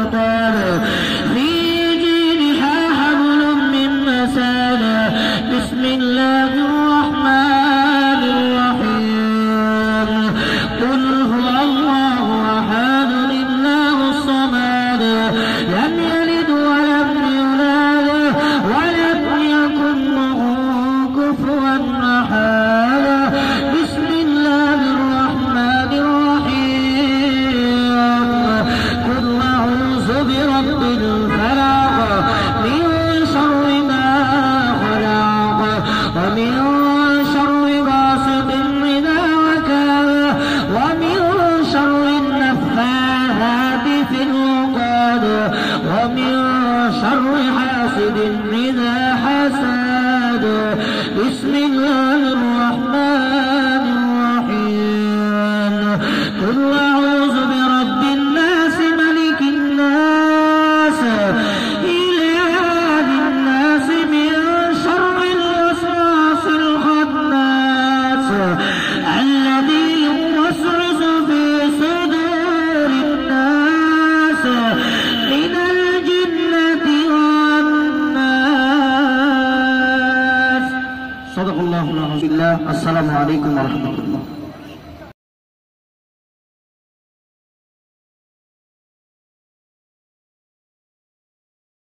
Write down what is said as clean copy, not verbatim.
الشيطان في جيدها حبل من مسد بسم الله الرحمن الرحيم قل هو الله أحد الله الصمد لم يلد ولم يولد ولم يكن له كفوا أحد بسم الله الرحمن الرحيم قل أعوذ برب الفلق من شر ما خلق ومن شر غاسق إذا وقب ومن شر النفاثات في العقد ومن شر حاسد إذا حسد بسم الله الرحمن الرحيم قل أعوذ برب الناس ملك الناس إله الناس من شر الوسواس الخناس الذي يوسوس في صدور الناس من الجنة والناس. صدق الله العظيم. السلام عليكم ورحمة الله.